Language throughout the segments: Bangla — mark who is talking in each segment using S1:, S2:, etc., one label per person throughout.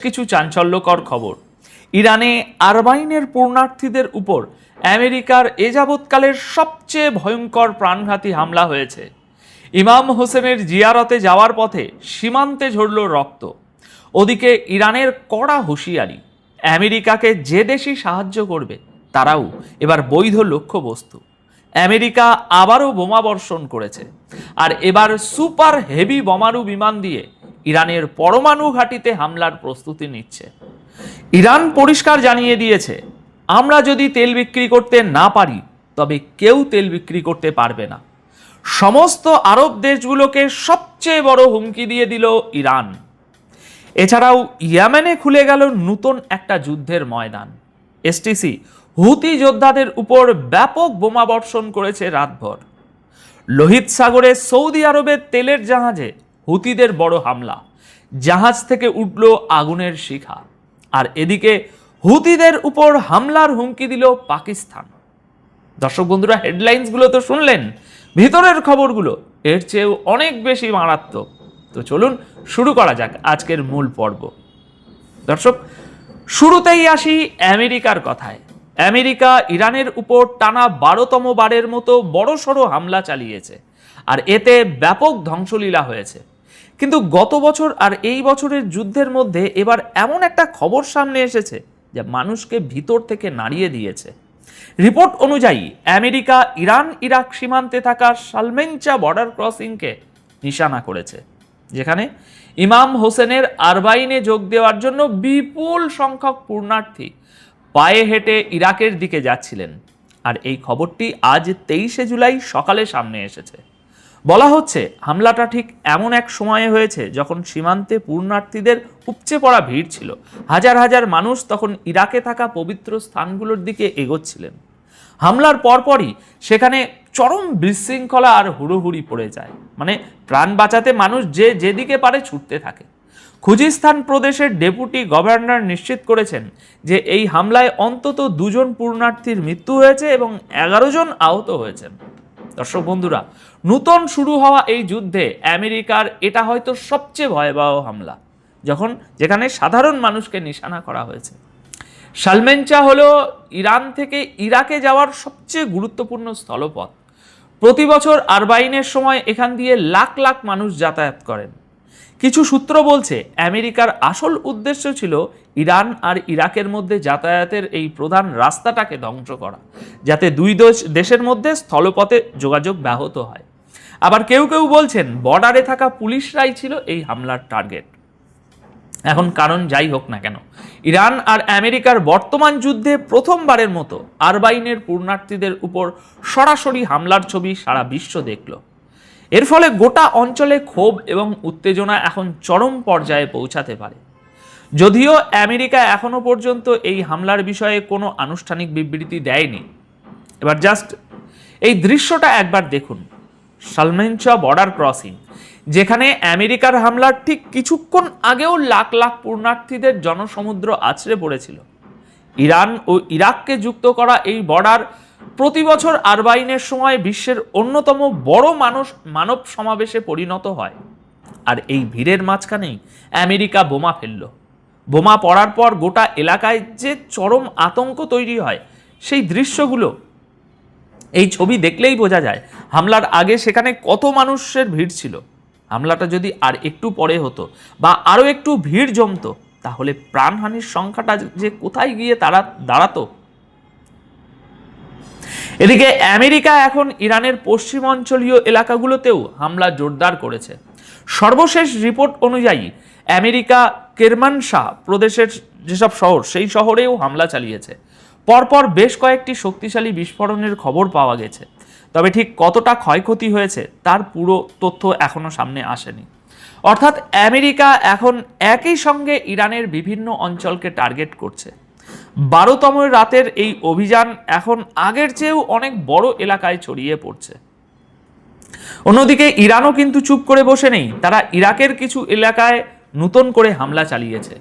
S1: কিছু চাঞ্চল্যকর খবর। ইরানে আরবাইনের পূর্ণার্থীদের উপর আমেরিকার এ যাবৎকালের সবচেয়ে ভয়ঙ্কর প্রাণঘাতী হামলা হয়েছে। ইমাম হোসেনের জিয়ারতে যাওয়ার পথে সীমান্তে ঝরল রক্ত। ওদিকে ইরানের কড়া হুঁশিয়ারি, আমেরিকাকে যে দেশই সাহায্য করবে তারাও এবার বৈধ লক্ষ্যবস্তু। আমেরিকা আবারও বোমা বর্ষণ করেছে, আর এবার সুপার হেভি বোমারু বিমান দিয়ে ইরানের পরমাণু ঘাঁটিতে হামলার প্রস্তুতি নিচ্ছে। ইরান পরিষ্কার জানিয়ে দিয়েছে, আমরা যদি তেল বিক্রি করতে না পারি তবে কেউ তেল বিক্রি করতে পারবে না। সমস্ত আরব দেশগুলোকে সবচেয়ে বড় হুমকি দিয়ে দিল ইরান। এছাড়াও ইয়েমেনে খুলে গেল নতুন একটা যুদ্ধের ময়দান। এসটিসি হুতি যোদ্ধাদের উপর ব্যাপক বোমা বর্ষণ করেছে রাতভর। লোহিত সাগরে সৌদি আরবের তেলের জাহাজে হুতিদের বড় হামলা, জাহাজ থেকে উঠল আগুনের শিখা। আর এদিকে হুতিদের উপর হামলার হুমকি দিল পাকিস্তান। দর্শক বন্ধুরা, হেডলাইন্সগুলো তো শুনলেন, ভিতরের খবরগুলো এর চেয়েও অনেক বেশি মারাত্মক। তো চলুন শুরু করা যাক আজকের মূল পর্ব। দর্শক, শুরুতেই আসি আমেরিকার কথায়। আমেরিকা ইরানের উপর টানা 12তম বারের মতো বড়সড় হামলা চালিয়েছে, আর এতে ব্যাপক ধ্বংসলীলা হয়েছে। কিন্তু গত বছর আর এই বছরের যুদ্ধের মধ্যে এবার এমন একটা খবর সামনে এসেছে যা মানুষকে ভিতর থেকে নাড়িয়ে দিয়েছে। রিপোর্ট অনুযায়ী আমেরিকা ইরান ইরাক সীমান্তে থাকা সালমেনচা বর্ডার ক্রসিংকে নিশানা করেছে, যেখানে ইমাম হোসেনের আরবাইনে যোগ দেওয়ার জন্য বিপুল সংখ্যক পূর্ণার্থী পায়ে হেঁটে ইরাকের দিকে যাচ্ছিলেন। আর এই খবরটি আজ 23শে জুলাই সকালে সামনে এসেছে। বলা হচ্ছে, হামলাটা ঠিক এমন এক সময়ে হয়েছে যখন সীমান্তে পূর্ণার্থীদের উপচে পড়া ভিড় ছিল। হাজার হাজার মানুষ তখন ইরাকে থাকা পবিত্র স্থানগুলোর দিকে এগোচ্ছিলেন। হামলার পরপরই সেখানে চরম বিশৃঙ্খলা আর হুড়োহুড়ি পড়ে যায়। মানে প্রাণ বাঁচাতে মানুষ যেদিকে পারে ছুটতে থাকে। খুজিস্তান প্রদেশের ডেপুটি গভর্নর নিশ্চিত করেছেন যে এই হামলায় অন্তত 2 জন পূর্ণার্থীর মৃত্যু হয়েছে এবং 11 জন আহত হয়েছেন। দর্শক বন্ধুরা, নতুন শুরু হওয়া এই যুদ্ধে আমেরিকার এটা হয়তো সবচেয়ে ভয়াবহ হামলা, যেখানে সাধারণ মানুষকে নিশানা করা হয়েছে। সালমেনচা হলো ইরান থেকে ইরাকে যাওয়ার সবচেয়ে গুরুত্বপূর্ণ স্থলপথ। প্রতি বছর আরবাইনের সময় এখান দিয়ে লাখ লাখ মানুষ যাতায়াত করেন। কিছু সূত্র বলছে আমেরিকার আসল উদ্দেশ্য ছিল ইরান আর ইরাকের মধ্যে যাতায়াতের এই প্রধান রাস্তাটাকে ধ্বংস করা, যাতে দুই দেশের মধ্যে স্থলপথে যোগাযোগ ব্যাহত হয়। আবার কেউ কেউ বলছেন বর্ডারে থাকা পুলিশরাই ছিল এই হামলার টার্গেট। এখন কারণ যাই হোক না কেন, ইরান আর আমেরিকার বর্তমান যুদ্ধে প্রথমবারের মতো আরবাইনের পূর্ণার্থীদের উপর সরাসরি হামলার ছবি সারা বিশ্ব দেখল। এর ফলে গোটা অঞ্চলে ক্ষোভ এবং উত্তেজনা এখন চরম পর্যায়ে পৌঁছাতে পারে। যদিও আমেরিকা এখনো পর্যন্ত এই হামলার বিষয়ে কোনো আনুষ্ঠানিক বিবৃতি দেয়নি। এবার জাস্ট এই দৃশ্যটা একবার দেখুন। সালমেনচা বর্ডার ক্রসিং, যেখানে আমেরিকার হামলার ঠিক কিছুক্ষণ আগেও লাখ লাখ পূর্ণার্থীদের জনসমুদ্র আছড়ে পড়েছিল। ইরান ও ইরাককে যুক্ত করা এই বর্ডার প্রতি বছর আরবাইনের সময় বিশ্বের অন্যতম বড় মানব সমাবেশে পরিণত হয়। আর এই ভিড়ের মাঝখানেই আমেরিকা বোমা ফেলল। বোমা পড়ার পর গোটা এলাকায় যে চরম আতঙ্ক তৈরি হয়, সেই দৃশ্যগুলো, এই ছবি দেখলেই বোঝা যায় হামলার আগে সেখানে কত মানুষের ভিড় ছিল। হামলাটা যদি আর একটু পরে হতো বা আরও একটু ভিড় জমতো, তাহলে প্রাণহানির সংখ্যাটা যে কোথায় গিয়ে দাঁড়াতো। এদিকে আমেরিকা এখন ইরানের পশ্চিমাঞ্চলীয় এলাকাগুলোতেও হামলা জোরদার করেছে। সর্বশেষ রিপোর্ট অনুযায়ী আমেরিকা কেরমানশাহ প্রদেশের যেসব শহর, সেই শহরেও হামলা চালিয়েছে। পরপর বেশ কয়েকটি শক্তিশালী বিস্ফোরণের খবর পাওয়া গেছে, তবে ঠিক কতটা ক্ষয়ক্ষতি হয়েছে তার পুরো তথ্য এখনো সামনে আসেনি। অর্থাৎ আমেরিকা এখন একই সঙ্গে ইরানের বিভিন্ন অঞ্চলকে টার্গেট করছে। 12তম রাতের এই অভিযান এখন আগের চেয়েও অনেক বড় এলাকায় ছড়িয়ে পড়ছে। অন্যদিকে ইরানও কিন্তু চুপ করে বসে নেই। তারা ইরাকের কিছু এলাকায় নতুন করে হামলা চালিয়েছে।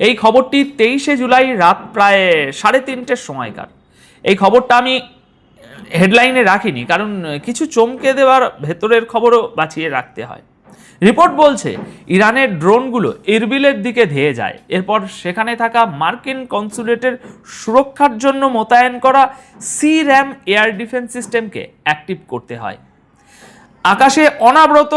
S1: এই খবরটি 23শে জুলাই রাত প্রায় 3:30টার সময়কার। এই খবরটা আমি হেডলাইনে রাখিনি, কারণ কিছু চমকে দেওয়ার ভেতরের খবরও বাঁচিয়ে রাখতে হয়। রিপোর্ট বলছে ইরানের ড্রোনগুলো এরবিলের দিকে ধেয়ে যায়, এরপর সেখানে থাকা মার্কিন কনসুলেটের সুরক্ষার জন্য মোতায়েন করা সি-র্যাম এয়ার ডিফেন্স সিস্টেমকে অ্যাক্টিভ করতে হয়। আকাশে অনাব্রত